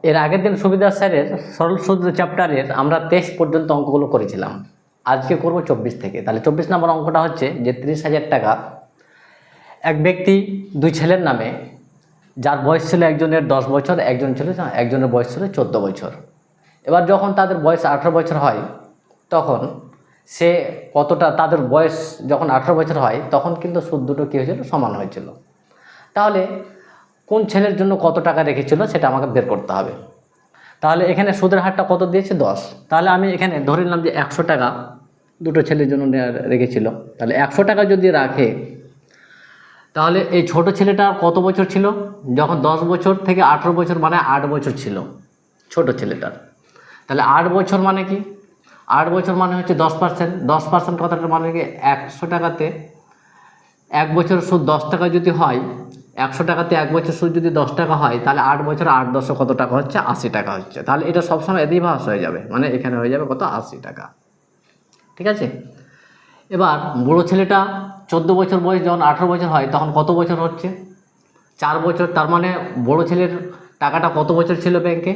এর আগের দিন সুবিধা স্যারের সরল সূত্র চ্যাপ্টারের আমরা 23 পর্যন্ত অঙ্কগুলো করেছিলাম। আজকে করব 24 থেকে। তাহলে 24 নম্বর অঙ্কটা হচ্ছে যে 30,000 টাকা এক ব্যক্তি দুই ছেলের নামে, যার বয়স ছিল একজনের 10 বছর, একজনের বয়স ছিল 14 বছর। এবার যখন তাদের বয়স 18 বছর হয় তখন সে কতটা, তাদের বয়স যখন 18 বছর হয় তখন কিন্তু সুদ দুটো কী হয়েছিল, সমান হয়েছিল। তাহলে কোন ছেলের জন্য কত টাকা রেখেছিল সেটা আমাকে বের করতে হবে। তাহলে এখানে সুদের হারটা কত দিয়েছে, 10। তাহলে আমি এখানে ধরে নিলাম যে 100 টাকা দুটো ছেলের জন্য রেখেছিল। তাহলে 100 টাকা যদি রাখে তাহলে এই ছোট ছেলেটা কত বছর ছিল, যখন 10 বছর থেকে 18 বছর মানে 8 বছর ছিল ছোট ছেলেটার। তাহলে 8 বছর মানে কি, 8 বছর মানে হচ্ছে 10%। 10% কথাটা মানে কি, 100 টাকাতে 1 বছর সুদ 10 টাকা যদি হয়, 100 টাকাতে 1 বছর সুদ যদি 10 টাকা হয়, তাহলে 8 বছর 8 10 কত টাকা হচ্ছে, 80 টাকা হচ্ছে। তাহলে এটা সবসময় এদিই ভাস হয়ে যাবে, মানে এখানে হয়ে যাবে কত, 80 টাকা। ঠিক আছে। এবার বড় ছেলেটা 14 বছর বয়স, যখন 18 বছর হয় তখন কত বছর হচ্ছে, 4 বছর। তার মানে বড় ছেলের টাকাটা কত বছর ছিল ব্যাংকে,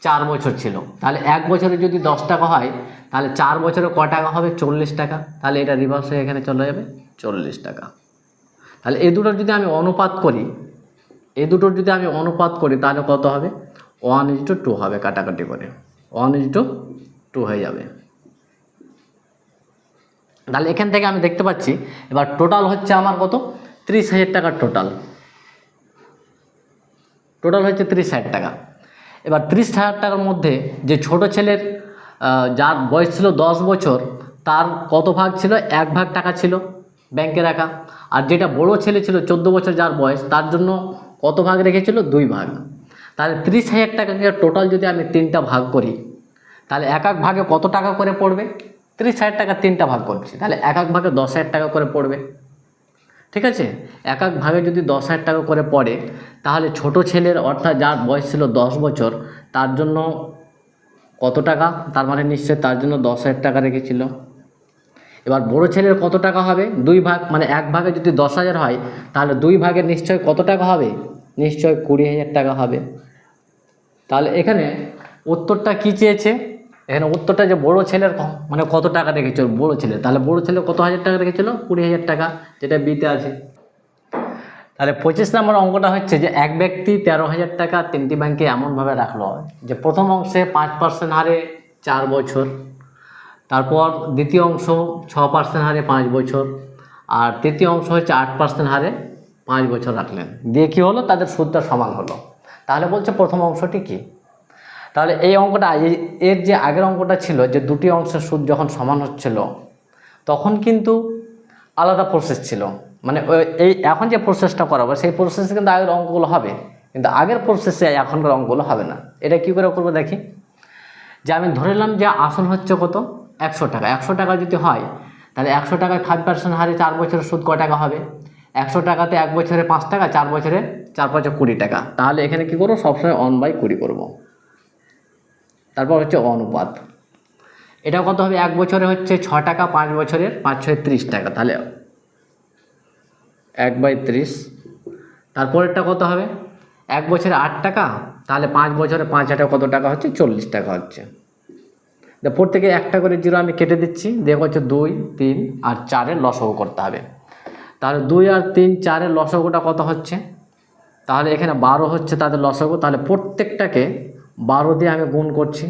4 বছর ছিল। তাহলে 1 বছরে যদি 10 টাকা হয় তাহলে 4 বছরে ক টাকা হবে, 40 টাকা। তাহলে এটা রিভার্স হয়ে এখানে চলে যাবে 40 টাকা। তাহলে এই দুটোর যদি আমি অনুপাত করি, তাহলে কত হবে, 1:2 হবে, কাটাকাটি করে 1:2 হয়ে যাবে। তাহলে এখান থেকে আমি দেখতে পাচ্ছি এবার টোটাল হচ্ছে আমার কত, 30,000 টাকার টোটাল হচ্ছে 30,000 টাকা। এবার 30,000 টাকার মধ্যে যে ছোট ছেলের যার বয়স ছিল 10 বছর, তার কত ভাগ ছিল, 1 ভাগ টাকা ছিল ব্যাংকে রাখা। আর যেটা বড় ছেলে ছিল 14 বছর যার বয়স, তার জন্য কত ভাগ রেখেছিল, 2 ভাগ। তাহলে 30,000 টাকাকে টোটাল যদি আমি 3টা ভাগ করি, তাহলে এক এক ভাগে কত টাকা করে পড়বে, 30,000 টাকা 3টা ভাগ করছি, তাহলে এক এক ভাগে 10,000 টাকা করে পড়বে। ঠিক আছে। এক এক ভাগে যদি 10,000 টাকা করে পড়ে, তাহলে ছোট ছেলের অর্থাৎ যার বয়স ছিল 10 বছর, তার জন্য কত টাকা, তার মানে নিশ্চয় তার জন্য 10,000 টাকা রেখেছিল। এবার বড় ছেলের কত টাকা হবে, 2 ভাগ, মানে এক ভাগে যদি 10,000 হয় তাহলে 2 ভাগে নিশ্চয় কত টাকা হবে, নিশ্চয় 20,000 টাকা হবে। তাহলে এখানে উত্তরটা কি চেয়েছে, এখানে উত্তরটা যে বড় ছেলের মানে কত টাকা রেখেছিল বড় ছেলে, তাহলে বড় ছেলে কত হাজার টাকা রেখেছিল, 20,000 টাকা, যেটা বিতে আছে। তাহলে 25 নম্বর অঙ্কটা হচ্ছে যে এক ব্যক্তি 13,000 টাকা 3টি ব্যাংকে এমনভাবে রাখলো যে প্রথম অংশে 5% হারে 4 বছর, তারপর দ্বিতীয় অংশ 6% হারে 5 বছর, আর তৃতীয় অংশ হচ্ছে 8% হারে 5 বছর রাখলেন। দিয়ে কী হলো, তাদের সুদটা সমান হলো। তাহলে বলছে প্রথম অংশটি কি। তাহলে এই অঙ্কটা, এর যে আগের অঙ্কটা ছিল যে দুটি অংশের সুদ যখন সমান হচ্ছিল, তখন কিন্তু আলাদা প্রসেস ছিল। মানে এই এখন যে প্রসেসটা করাবো সেই প্রসেসে কিন্তু আগের অঙ্কগুলো হবে, কিন্তু আগের প্রসেসে এখনকার অঙ্কগুলো হবে না। এটা কী করে করবো দেখি। যে আমি ধরে নিলাম যে আসল হচ্ছে কত, 100 টাকা। 100 টাকা যদি হয় তাহলে 100 টাকায় 5% হারে 4 বছরের সুদ ক টাকা হবে, 100 টাকাতে 1 বছরে 5 টাকা, 4 বছরে 4 5 20 টাকা। তাহলে এখানে কী করবো, সবসময় 1/20 করবো। তারপর হচ্ছে অনুপাত, এটা কত হবে, 1 বছরে হচ্ছে 6 টাকা, 5 বছরের 5 6 30 টাকা, তাহলে 1/30। তারপরেরটা কত হবে, 1 বছরে 8 টাকা, তাহলে 5 বছরে 5 8 কত টাকা হচ্ছে, 40 টাকা হচ্ছে। প্রত্যেকে একটা করে জিরো আমি কেটে দিচ্ছি, দেখো হচ্ছে 2 3 আর 4-এর লসাগু করতে হবে। তাহলে 2 আর 3 4-এর লসাগুটা কত হচ্ছে, তাহলে এখানে 12 হচ্ছে তাদের লসাগু। তাহলে প্রত্যেকটাকে 12 দিয়ে আমি গুণ করছি,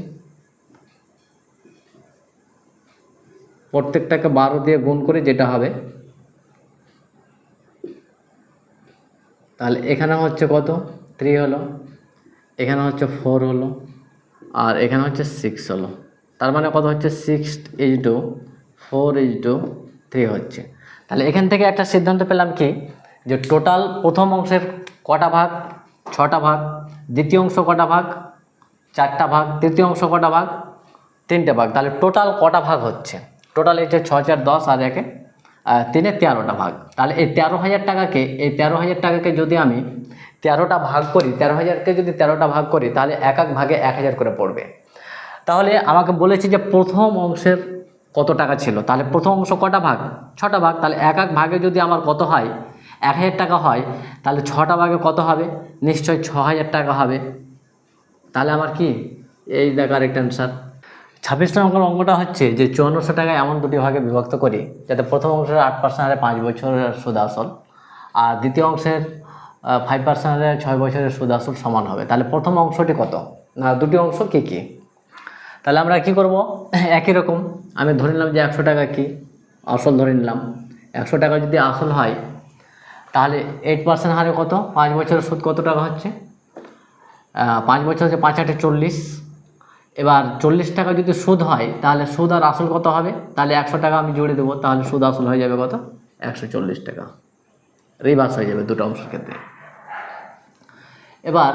প্রত্যেকটাকে 12 দিয়ে গুণ করে যেটা হবে, তাহলে এখানে হচ্ছে কত, 3 হলো, এখানে হচ্ছে 4 হলো, আর এখানে হচ্ছে 6 হলো। তার মানে কত হচ্ছে, 6:4:3 হচ্ছে। তাহলে এখান থেকে একটা সিদ্ধান্ত পেলাম কি, যে টোটাল প্রথম অংশের কটা ভাগ, 6টা ভাগ, দ্বিতীয় অংশ কটা ভাগ, 4টা ভাগ, তৃতীয় অংশ কটা ভাগ, 3টে ভাগ। তাহলে টোটাল কটা ভাগ হচ্ছে, টোটাল হচ্ছে 6 4 10 আর 1 3 13টা ভাগ। তাহলে এই 13,000 টাকাকে যদি আমি 13টা ভাগ করি, 13,000কে যদি 13টা ভাগ করি, তাহলে এক এক ভাগে 1,000 করে পড়বে। তাহলে আমাকে বলেছে যে প্রথম অংশের কত টাকা ছিল, তাহলে প্রথম অংশ কটা ভাগ, 6টা ভাগ। তাহলে এক এক ভাগে যদি আমার কত হয়, 1,000 টাকা হয়, তাহলে 6টা ভাগে কত হবে, নিশ্চয়ই 6,000 টাকা হবে। তাহলে আমার কি এই দেখা কারেক্ট অ্যান্সার। 26 নম্বর অঙ্কটা হচ্ছে যে 5400 টাকা এমন দুটি ভাগে বিভক্ত করি যাতে প্রথম অংশের 8% হারে 5 বছরের সুদ আসল আর দ্বিতীয় অংশের 5% হারে 6 বছরের সুদ আসল সমান হবে। তাহলে প্রথম অংশটি কত, না দুটি অংশ কী কী? তাহলে আমরা কি করব, একই রকম আমি ধরে নিলাম যে 100 টাকা কি আসল ধরে নিলাম। 100 টাকা যদি আসল হয় তাহলে 8% হারে কত, 5 বছরের সুদ কত টাকা হচ্ছে, 5 বছর হচ্ছে 5 8 40। এবার 40 টাকা যদি সুদ হয় তাহলে সুদ আর আসল কত হবে, তাহলে 100 টাকা আমি জুড়ে দেবো, তাহলে সুদ আসল হয়ে যাবে কত, 140 টাকা। রিভার্স হয়ে যাবে দুটো অংশের ক্ষেত্রে। এবার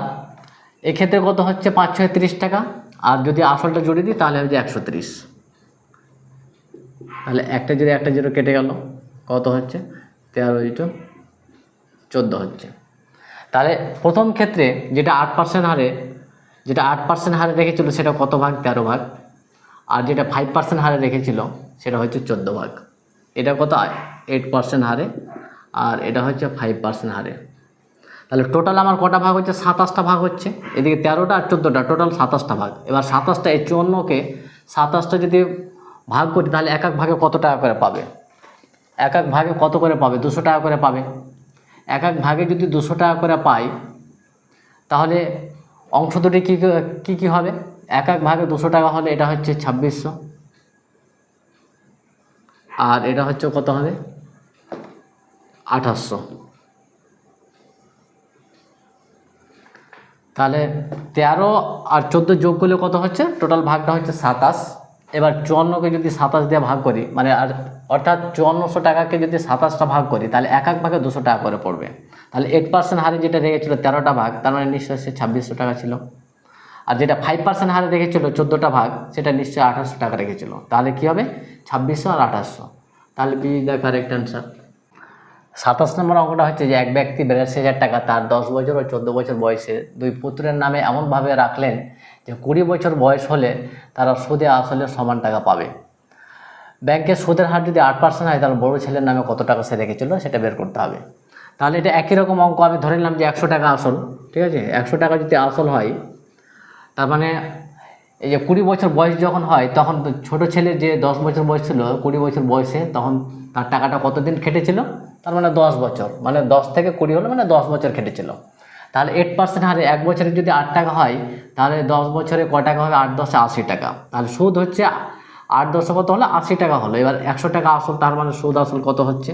এক্ষেত্রে কত হচ্ছে 5 6 30 টাকা, আর যদি আসলটা জুড়ে দিই তাহলে হচ্ছে 130। তাহলে একটা জিরো কেটে গেল, কত হচ্ছে 13 14 হচ্ছে। তাহলে প্রথম ক্ষেত্রে যেটা 8% হারে রেখেছিল সেটা কত ভাগ, 13 ভাগ, আর যেটা 5% হারে রেখেছিল সেটা হচ্ছে 14 ভাগ। এটা কত 8% হারে, আর এটা হচ্ছে 5% হারে। তাহলে টোটাল আমার কটা ভাগ হচ্ছে, 27টা ভাগ হচ্ছে, এদিকে 13টা আর 14টা, টোটাল 27টা ভাগ। এবার 27টা এই 54কে 27টা যদি ভাগ করি তাহলে এক এক ভাগে কত টাকা করে পাবে, এক এক ভাগে কত করে পাবে, 200 টাকা করে পাবে। এক এক ভাগে যদি 200 টাকা করে পাই তাহলে অংশ দুটি কী কী হবে, এক এক ভাগে 200 টাকা হলে এটা হচ্ছে 2600, আর এটা হচ্ছে কত হবে 2800। তাহলে 13 আর 14 যোগ করলে কত হচ্ছে, টোটাল ভাগটা হচ্ছে 27। এবার 54কে যদি 27 দিয়ে ভাগ করি, মানে আর অর্থাৎ 5400 টাকাকে যদি 27টা ভাগ করি তাহলে এক এক ভাগে 200 টাকা করে পড়বে। তাহলে 8% হারে যেটা রেখেছিল 13টা ভাগ, তার মানে নিশ্চয়ই সে 2600 টাকা ছিল। আর যেটা 5% হারে রেখেছিল 14টা ভাগ, সেটা নিশ্চয়ই 2800 টাকা রেখেছিল। তাহলে কী হবে 2600 আর 2800। তাহলে বি দ্য কারেক্ট অ্যান্সার। 27 নম্বর অঙ্কটা হচ্ছে যে এক ব্যক্তি 82,000 টাকা তার 10 বছর ও 14 বছর বয়সে দুই পুত্রের নামে এমনভাবে রাখলেন যে 20 বছর বয়স হলে তারা সুদে আসলে সমান টাকা পাবে। ব্যাংকের সুদের হার যদি 8% হয় তাহলে বড় ছেলের নামে কত টাকা সে রেখেছিল সেটা বের করতে হবে। তাহলে এটা একই রকম অঙ্ক, আমি ধরে নিলাম যে 100 টাকা আসল, ঠিক আছে, 100 টাকা যদি আসল হয় তার মানে এই যে 20 বছর বয়স যখন হয় তখন ছোটো ছেলের যে 10 বছর বয়স ছিল 20 বছর বয়সে, তখন তার টাকাটা কতদিন খেটেছিল, তার মানে 10 বছর, মানে 10 থেকে 20 হলো মানে 10 বছর খেটেছিল। তাহলে 8% হারে এক বছরে যদি 8 টাকা হয় তাহলে 10 বছরে ক টাকা হবে, 8 10 80 টাকা। তাহলে সুদ হচ্ছে 8 10 কত হলো, 80 টাকা হলো। এবার 100 টাকা আসল, তার মানে সুদ আসল কত হচ্ছে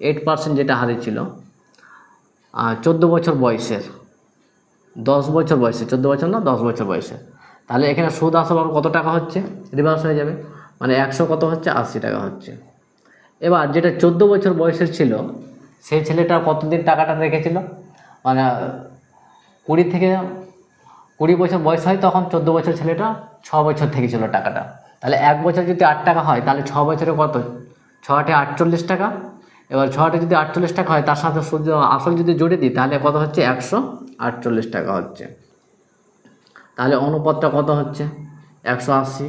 8% যেটা হারে ছিল 14 বছর বয়সের, 10 বছর বয়সে, 14 বছর না 10 বছর বয়সে। তাহলে এখানে সুদ আসল কত টাকা হচ্ছে, রিভার্স হয়ে যাবে, মানে 100 কত হচ্ছে 80 টাকা হচ্ছে। এবার যেটা 14 বছর বয়সের ছিল সেই ছেলেটার কতদিন টাকাটা রেখেছিল, মানে 20 থেকে 20 বছর বয়স হয় তখন 14 বছর ছেলেটা 6 বছর থেকেছিল টাকাটা। তাহলে এক বছর যদি 8 টাকা হয় তাহলে 6 বছরে কত, 6 8 48 টাকা। এবার 6 যদি 48 টাকা হয় তার সাথে সুদ আসল যদি জুড়ে দিই তাহলে কত হচ্ছে 148 টাকা হচ্ছে। তাহলে অনুপাতটা কত হচ্ছে 180।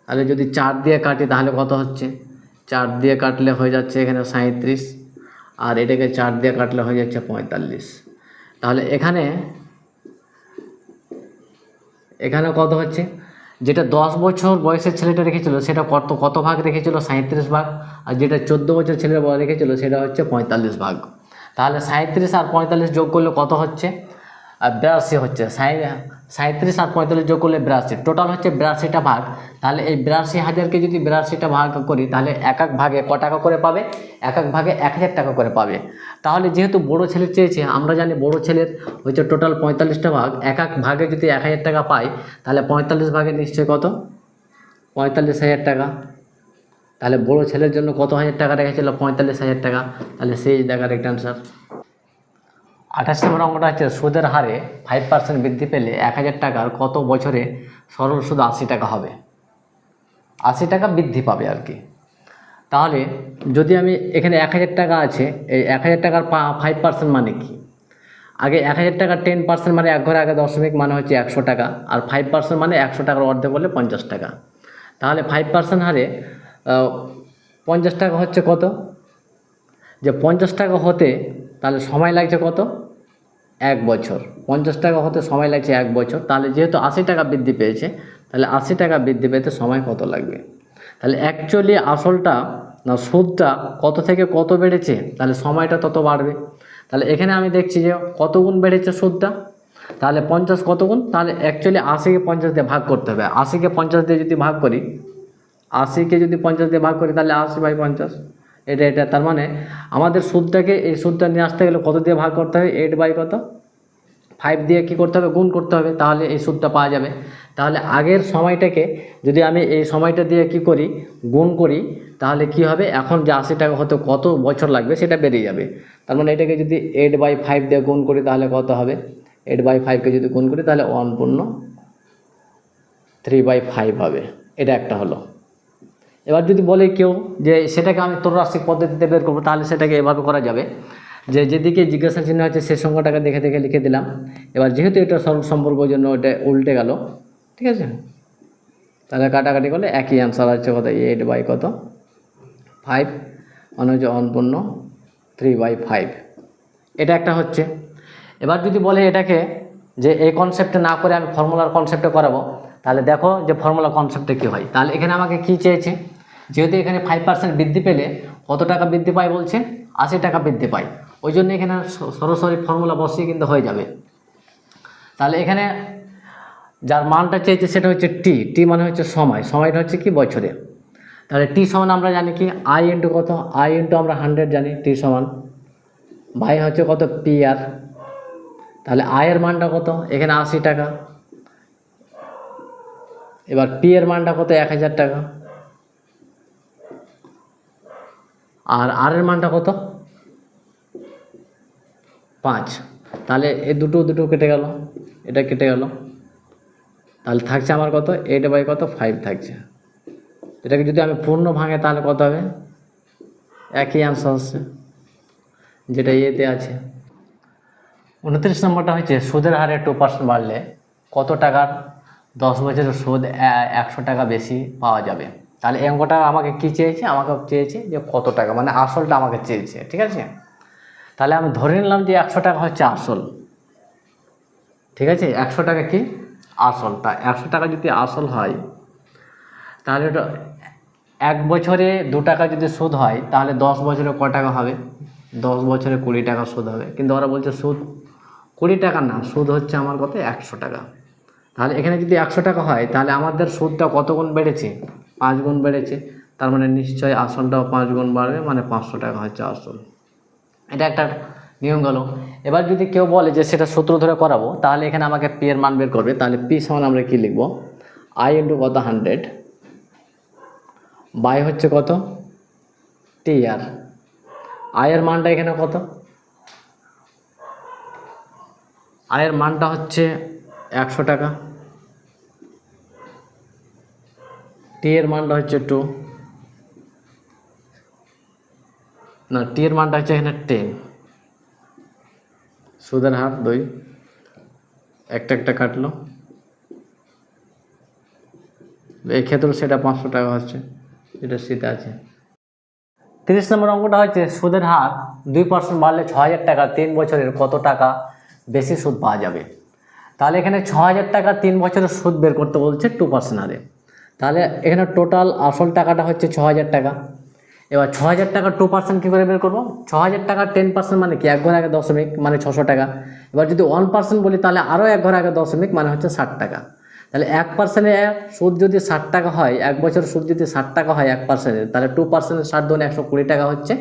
তাহলে যদি 4 দিয়ে কাটি তাহলে কত হচ্ছে, 4 দিয়ে কাটলে হয়ে যাচ্ছে এখানে 37, আর এটাকে 4 দিয়ে কাটলে হয়ে যাচ্ছে 45। তাহলে এখানে কত হচ্ছে, যেটা 10 বছর বয়সের ছেলেটা রেখেছিল সেটা কত ভাগ রেখেছিল, 37 ভাগ, আর যেটা 14 বছর ছেলের রেখেছিল সেটা হচ্ছে 45 ভাগ। তাহলে 37 আর 45 যোগ করলে কত হচ্ছে, 82 হচ্ছে। 37 আর 45 যোগ করলে 82, টোটাল হচ্ছে 82টা ভাগ। তাহলে এই 82,000কে যদি 82টা ভাগ করি তাহলে এক এক ভাগে ক টাকা করে পাবে, এক এক ভাগে 1000 টাকা করে পাবে। তাহলে যেহেতু বড় ছেলের চেয়েছে, আমরা জানি বড় ছেলের হচ্ছে টোটাল 45টা ভাগ, এক এক ভাগে যদি 1000 টাকা পাই তাহলে 45 ভাগে নিশ্চয়ই কত 45,000 টাকা। তাহলে বড় ছেলের জন্য কত হাজার টাকা রেখেছিল, 45,000 টাকা। তাহলে সেই দেখার একটা অ্যান্সার। 28 নম্বর অঙ্কটা হচ্ছে সুদের হারে 5% বৃদ্ধি পেলে 1000 টাকার কত বছরে সরল সুদ 80 টাকা হবে, 80 টাকা বৃদ্ধি পাবে আর কি। তাহলে যদি আমি এখানে 1000 টাকা আছে, এই 1000 টাকার 5% মানে কি, আগে 1000 টাকার 10% মানে এক ঘরে আগে দশমিক মানে হচ্ছে 100 টাকা, আর 5% মানে 100 টাকার অর্ধেক বলে 50 টাকা। তাহলে 5% হারে 50 টাকা হচ্ছে কত, যে 50 টাকা হতে তাহলে সময় লাগছে কত 1 বছর, 50 টাকা হতে সময় লাগছে 1 বছর, তাহলে যেহেতু 80 টাকা বৃদ্ধি পেয়েছে, তাহলে 80 টাকা বৃদ্ধি পেতে সময় কত লাগবে? তাহলে অ্যাকচুয়ালি আসলটা না সুদটা কত থেকে কত বেড়েছে, তাহলে সময়টা তত বাড়বে। তাহলে এখানে আমি দেখছি যে কত গুণ বেড়েছে সুদটা, তাহলে 50 কত গুণ, তাহলে অ্যাকচুয়ালি 80কে 50 দিয়ে ভাগ করতে হবে। 80কে 50 দিয়ে যদি ভাগ করি, 80কে যদি 50 দিয়ে ভাগ করি তাহলে 80/50, এটা তার মানে আমাদের সুদটাকে, এই সুদটা নিয়ে আসতে গেলে কত দিয়ে ভাগ করতে হবে? 8/5 দিয়ে কী করতে হবে? গুণ করতে হবে, তাহলে এই সুদটা পাওয়া যাবে। তাহলে আগের সময়টাকে যদি আমি এই সময়টা দিয়ে কি করি? গুণ করি, তাহলে কি হবে? এখন যে 80 টাকা হতে কত বছর লাগবে সেটা বেরিয়ে যাবে। তার মানে এটাকে যদি 8/5 দিয়ে গুণ করি তাহলে কত হবে? 8/5কে যদি গুণ করি তাহলে 1/3/5 হবে। এটা একটা হলো। এবার যদি বলে কেউ যে সেটাকে আমি ত্রৈমাসিক পদ্ধতিতে বের করবো, তাহলে সেটাকে এভাবে করা যাবে যে যেদিকে জিজ্ঞাসা চিহ্ন আছে সে সংখ্যাটাকে দেখে দেখে লিখে দিলাম। এবার যেহেতু এটা সরল সম্পর্কের জন্য ওটা উল্টে গেল, ঠিক আছে, তাহলে কাটাকাটি করলে একই অ্যান্সার হচ্ছে কত? 8/5 মানে হচ্ছে 1/3/5। এটা একটা হচ্ছে। এবার যদি বলে এটাকে যে এই কনসেপ্টে না করে আমি ফর্মুলার কনসেপ্টে করাবো, তাহলে দেখো যে ফর্মুলা কনসেপ্টে কী হয়। তাহলে এখানে আমাকে কী চেয়েছে? যেহেতু এখানে 5% বৃদ্ধি পেলে কত টাকা বৃদ্ধি পায় বলছে? 80 টাকা বৃদ্ধি পায়। ওই জন্য এখানে সরাসরি ফর্মুলা বসিয়ে কিন্তু হয়ে যাবে। তাহলে এখানে যার মানটা চেয়েছে সেটা হচ্ছে টি মানে হচ্ছে সময়, সময়টা হচ্ছে কি? বছরে। তাহলে টি সমান আমরা জানি কি? আই ইন্টু কত? আই ইন্টু আমরা 100 জানি, টি সমান বাই হচ্ছে কত? P R. তাহলে আয়ের মানটা কত? এখানে 80 টাকা। এবার পি এর মানটা কত? 1000 টাকা। আর আর এর মানটা কত? 5। তাহলে এই দুটো কেটে গেল, এটা কেটে গেল, তাহলে থাকছে আমার কত? 8/5 থাকছে। এটাকে যদি আমি পূর্ণ ভাঙে তাহলে কত হবে? একই অ্যান্সার আসছে যেটা এতে আছে। 29 নম্বরটা হচ্ছে সুদের হারে 2% বাড়লে কত টাকার 10 বছরের সুদ 100 টাকা বেশি পাওয়া যাবে? তাহলে এই অঙ্কটা আমাকে কী চেয়েছে? আমাকে চেয়েছে যে কত টাকা, মানে আসলটা আমাকে চেয়েছে, ঠিক আছে। তাহলে আমি ধরে নিলাম যে 100 টাকা হচ্ছে আসল, ঠিক আছে। 100 টাকা কি? আসল। তা 100 টাকা যদি আসল হয় তাহলে ওটা 1 বছরে 2 টাকা যদি সুদ হয় তাহলে 10 বছরে ক টাকা হবে? 10 বছরে 20 টাকা সুদ হবে। কিন্তু ওরা বলছে সুদ 20 টাকা না, সুদ হচ্ছে আমার কত? 100 টাকা। তাহলে এখানে যদি 100 টাকা হয় তাহলে আমাদের সুদটা কত গুণ বেড়েছে? 5 গুণ বেড়েছে। তার মানে নিশ্চয়ই আসলটাও 5 গুণ বাড়বে, মানে 500 টাকা হচ্ছে আসল। এটা একটা নিয়ম গেল। এবার যদি কেউ বলে যে সেটা সূত্র ধরে করাবো, তাহলে এখানে আমাকে পি এর মান বের করবে। তাহলে পি সমান আমরা কী লিখব? আই ইন্টু কত? 100 বাই হচ্ছে কত? টি আর। আয়ের মানটা এখানে কত? আয়ের মানটা হচ্ছে 100 টাকা। টি এর মানটা হচ্ছে 2, না টি এর মানটা হচ্ছে এখানে 10। সুদের হার 2, একটা কাটলো, এই ক্ষেত্রে সেটা 500 টাকা হচ্ছে, যেটা শীতে আছে। 30 নম্বর অঙ্কটা হচ্ছে সুদের হার 2% বাড়লে 6000 টাকা 3 বছরের কত টাকা বেশি সুদ পাওয়া যাবে? তাহলে এখানে 6000 টাকা 3 বছরের সুদ বের করতে বলছে 2% হারে। তাহলে এখানে টোটাল আসল টাকাটা হচ্ছে 6000 টাকা। এবার 6000 টাকা 2% কী করে বের করবো? 6000 টাকা 10% মানে কি? 1 ঘর আগে দশমিক, মানে 600 টাকা। এবার যদি 1% বলি তাহলে আরও 1 ঘর আগে দশমিক, মানে হচ্ছে 60 টাকা। তাহলে 1%-এর সুদ যদি 60 টাকা হয়, 1 বছরের সুদ যদি 60 টাকা হয় 1%-এর, তাহলে 2% 60 দুগুণে 120 টাকা হচ্ছে।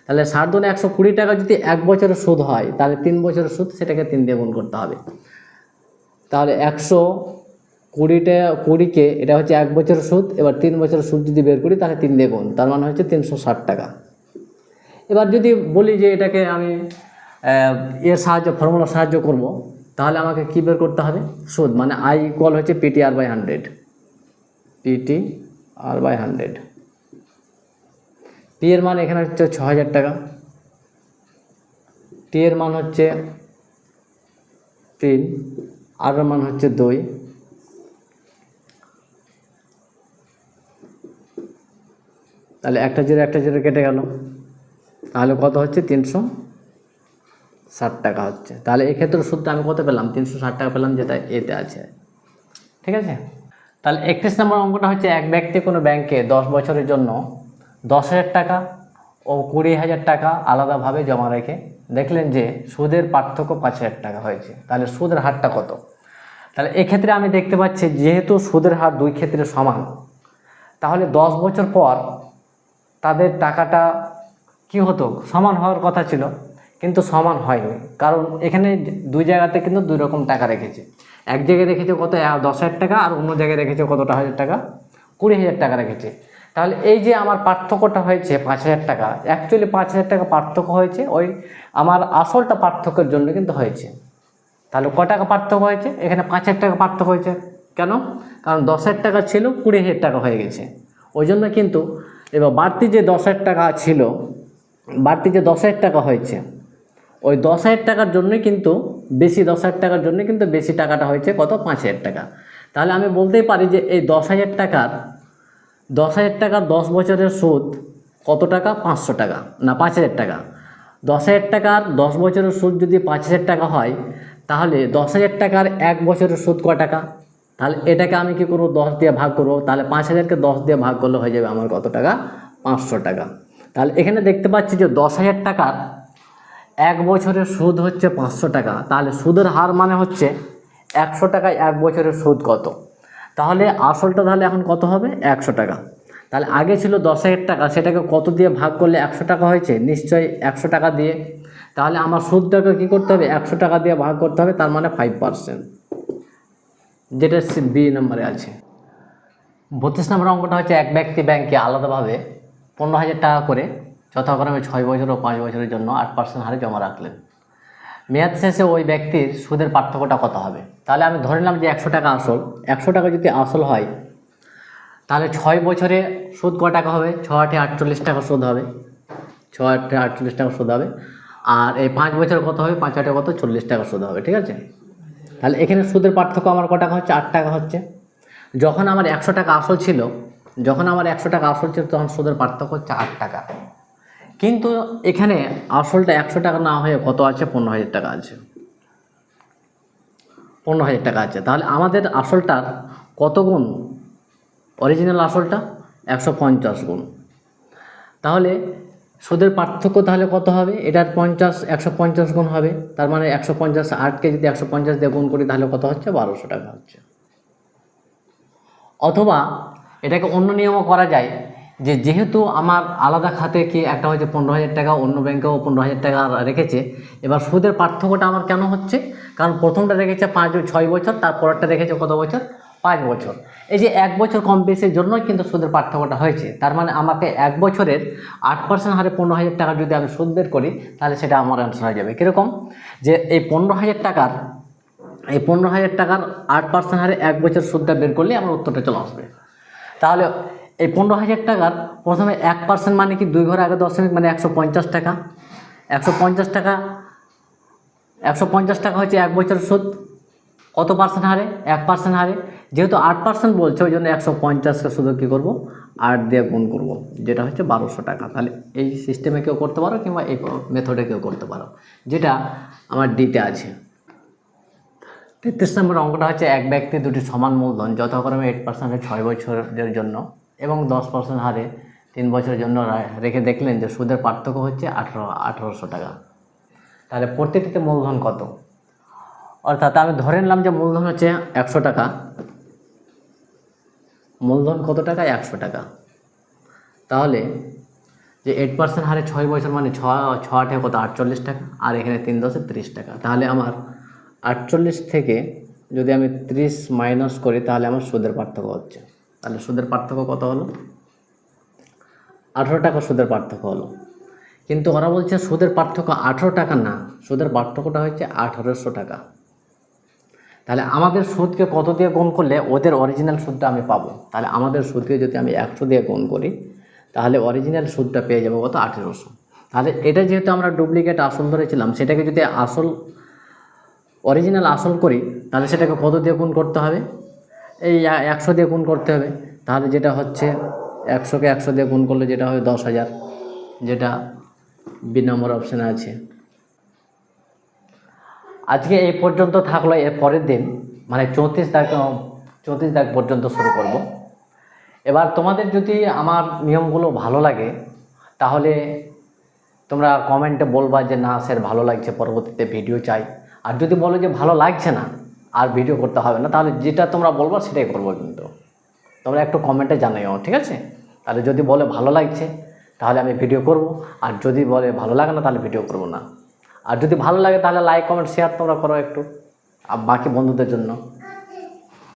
তাহলে 60 দুগুণে 120 টাকা যদি 1 বছরের সুদ হয়, তাহলে 3 বছরের সুদ সেটাকে 3 দিয়ে গুণ করতে হবে। তাহলে 120কে এটা হচ্ছে 1 বছরের সুদ। এবার 3 বছরের সুদ যদি বের করি তাহলে 3 দিয়ে গুণ, তার মানে হচ্ছে 360 টাকা। এবার যদি বলি যে এটাকে আমি ফর্মুলার সাহায্য করব, তাহলে আমাকে কী বের করতে হবে? সুদ, মানে আই ইকুয়াল হচ্ছে P T R by 100। P T R by 100। P এর মান এখানে হচ্ছে 6000 টাকা, টি এর মান হচ্ছে 3, আর এর মান হচ্ছে 2। তাহলে একটা জিরো কেটে গেল, তাহলে কত হচ্ছে? টাকা হচ্ছে। তাহলে এক্ষেত্রে সুদটা আমি কত পেলাম? 360 টাকা পেলাম, যেটা এতে আছে। ঠিক আছে। তাহলে 31 নম্বর অঙ্কটা হচ্ছে, এক ব্যক্তি কোনো ব্যাংকে 10 বছরের জন্য 10,000 টাকা ও 20,000 টাকা আলাদাভাবে জমা রেখে দেখলেন যে সুদের পার্থক্য 5,000 টাকা হয়েছে। তাহলে সুদের হারটা কত? তাহলে এক্ষেত্রে আমি দেখতে পাচ্ছি যেহেতু সুদের হার দুই ক্ষেত্রে সমান, তাহলে 10 বছর পর তাদের টাকাটা কি হতো? সমান হওয়ার কথা ছিল, কিন্তু সমান হয়নি। কারণ এখানে দুই জায়গাতে কিন্তু দুই রকম টাকা রেখেছে। এক জায়গায় রেখেছে কত? 10,000 টাকা, আর অন্য জায়গায় রেখেছে কতটা হাজার টাকা? 20,000 টাকা রেখেছে। তাহলে এই যে আমার পার্থক্যটা হয়েছে 5,000 টাকা, অ্যাকচুয়ালি 5,000 টাকা পার্থক্য হয়েছে ওই আমার আসলটা পার্থক্যের জন্য কিন্তু হয়েছে। তাহলে ক টাকা পার্থক্য হয়েছে? এখানে 5,000 টাকা পার্থক্য হয়েছে। কেন? কারণ 10,000 টাকা ছিল, 20,000 টাকা হয়ে গেছে, ওই জন্য কিন্তু। এবার বাড়তি যে 10,000 টাকা ছিল, বাড়তি যে 10,000 টাকা হয়েছে, ওই 10,000 টাকার জন্যই কিন্তু বেশি, 10,000 টাকার জন্য কিন্তু বেশি টাকাটা হয়েছে কত? 5,000 টাকা। তাহলে আমি বলতেই পারি যে এই 10,000 টাকার 10 বছরের সুদ কত টাকা? 500 টাকা, না 5,000 টাকা। 10,000 টাকার 10 বছরের সুদ যদি 5,000 টাকা হয়, তাহলে 10,000 টাকার 1 বছরের সুদ ক টাকা? তাহলে এটাকে আমি কী করবো? 10 দিয়ে ভাগ করবো। তাহলে 5,000কে 10 দিয়ে ভাগ করলে হয়ে যাবে আমার কত টাকা? 500 টাকা। তাহলে এখানে দেখতে পাচ্ছি যে 10,000 টাকার 1 বছরের সুদ হচ্ছে 500 টাকা। তাহলে সুদের হার মানে হচ্ছে 100 টাকায় 1 বছরের সুদ কত? তাহলে আসলটা তাহলে এখন কত হবে? 100 টাকা। তাহলে আগে ছিল 10,000 টাকা, সেটাকে কত দিয়ে ভাগ করলে 100 টাকা হয়েছে? নিশ্চয়ই 100 টাকা দিয়ে। তাহলে আমার সুদটাকে কী করতে হবে? 100 টাকা দিয়ে ভাগ করতে হবে, তার মানে 5%, যেটা বি নম্বরে আছে। 32 নম্বর অঙ্কটা হচ্ছে, এক ব্যক্তি ব্যাংকে আলাদাভাবে 15,000 টাকা করে যথাক্রমে 6 বছর ও 5 বছরের জন্য 8% হারে জমা রাখলেন। মেয়াদ শেষে ওই ব্যক্তির সুদের পার্থক্যটা কত হবে? তাহলে আমি ধরে নিলাম যে 100 টাকা আসল, 100 টাকা যদি আসল হয়, তাহলে 6 বছরে সুদ ক টাকা হবে? 6 8 48 টাকা সুদ হবে, 6 8 48 টাকা সুদ হবে। আর এই 5 বছরে কত হবে? 5 8 কত? 40 টাকা সুদ হবে। ঠিক আছে। তাহলে এখানে সুদের পার্থক্য আমার ক টাকা হচ্ছে? 8 টাকা হচ্ছে। যখন আমার 100 টাকা আসল ছিল, তখন সুদের পার্থক্য হচ্ছে 8 টাকা। কিন্তু এখানে আসলটা 100 টাকা না হয়ে কত আছে? 15,000 টাকা আছে, 15,000 টাকা আছে। তাহলে আমাদের আসলটার কত গুণ? অরিজিনাল আসলটা 150 গুণ। তাহলে সুদের পার্থক্য তাহলে কত হবে? এটার 150 গুণ হবে। তার মানে 150, 8কে যদি 150 দিয়ে গুণ করি তাহলে কত হচ্ছে? 1200 টাকা হচ্ছে। অথবা এটাকে অন্য নিয়মও করা যায়, যে যেহেতু আমার আলাদা খাতে কি একটা হচ্ছে 15,000 টাকা, অন্য ব্যাংকেও 15,000 টাকা রেখেছে, এবার সুদের পার্থক্যটা আমার কেন হচ্ছে? কারণ প্রথমটা রেখেছে 6 বছর, তারপরটা রেখেছে কত বছর? 5 বছর। এই যে 1 বছর কম বেশির জন্যই কিন্তু সুদের পার্থক্যটা হয়েছে। তার মানে আমাকে 1 বছরের 8% হারে 15,000 টাকা যদি আমি সুদ বের করি, তাহলে সেটা আমার অ্যান্সার হয়ে যাবে। কীরকম? যে এই 15,000 টাকার 8% হারে 1 বছর সুদটা বের করলে আমার উত্তরটা চলে আসবে। তাহলে এই 15,000 টাকার প্রথমে 1% মানে কি? 2 ঘর আগে দশমিক, মানে 150 টাকা। 150 টাকা, 150 টাকা হচ্ছে 1 বছরের সুদ। কত পার্সেন্ট হারে? 1% হারে। যেহেতু 8% বলছে, ওই জন্য 150কে শুধু কী করবো? 8 দিয়ে গুণ করবো, যেটা হচ্ছে 1200 টাকা। তাহলে এই সিস্টেমে কেউ করতে পারো, কিংবা এই মেথডে কেউ করতে পারো, যেটা আমার ডিতে আছে। 33 নম্বর অঙ্কটা হচ্ছে, এক ব্যক্তি দুটি সমান মূলধন যথাক্রমে 8% 6 বছরের জন্য এবং 10% হারে 3 বছরের জন্য রেখে দেখলেন যে সুদের পার্থক্য হচ্ছে 1800 টাকা। তাহলে প্রত্যেকটিতে মূলধন কত? অর্থাৎ আমি ধরে নিলাম যে মূলধন হচ্ছে 100 টাকা। মূলধন কত টাকা? 100 টাকা। তাহলে যে 8% হারে 6 বছর, মানে 6 8 কত? 48 টাকা। আর এখানে 3 10 30 টাকা। তাহলে আমার 48 থেকে যদি আমি 30 মাইনাস করি, তাহলে আমার সুদের পার্থক্য হচ্ছে। তাহলে সুদের পার্থক্য কত হলো? 18 টাকা সুদের পার্থক্য হলো। কিন্তু ওরা বলছে সুদের পার্থক্য 18 টাকা না, সুদের পার্থক্যটা হচ্ছে 1800 টাকা। তাহলে আমাদের সুদকে কত দিয়ে গুণ করলে ওদের অরিজিনাল সুদটা আমি পাবো? তাহলে আমাদের সুদকে যদি আমি 100 দিয়ে গুণ করি, তাহলে অরিজিনাল সুদটা পেয়ে যাবো কত? 1800। তাহলে এটা যেহেতু আমরা ডুপ্লিকেট আসল ধরেছিলাম, সেটাকে যদি অরিজিনাল আসল করি, তাহলে সেটাকে কত দিয়ে গুণ করতে হবে? এই 100 দিয়ে গুণ করতে হবে। তাহলে যেটা হচ্ছে 100কে 100 দিয়ে গুণ করলে যেটা হবে 10,000, যেটা বি নম্বর অপশানে আছে। আজকে এই পর্যন্ত থাকলো, এর পরের দিন মানে 34 দাগ পর্যন্ত শুরু করব। এবার তোমাদের যদি আমার নিয়মগুলো ভালো লাগে তাহলে তোমরা কমেন্টে বলবা যে না স্যার ভালো লাগছে, পরবর্তীতে ভিডিও চাই। আর যদি বলো যে ভালো লাগছে না আর ভিডিও করতে হবে না, তাহলে যেটা তোমরা বলবো সেটাই করবো। কিন্তু তোমরা একটু কমেন্টে জানাইও, ঠিক আছে? তাহলে যদি বলে ভালো লাগছে তাহলে আমি ভিডিও করব, আর যদি বলে ভালো লাগে না তাহলে ভিডিও করব না। আর যদি ভালো লাগে তাহলে লাইক কমেন্ট শেয়ার তোমরা করো একটু, আর বাকি বন্ধুদের জন্য।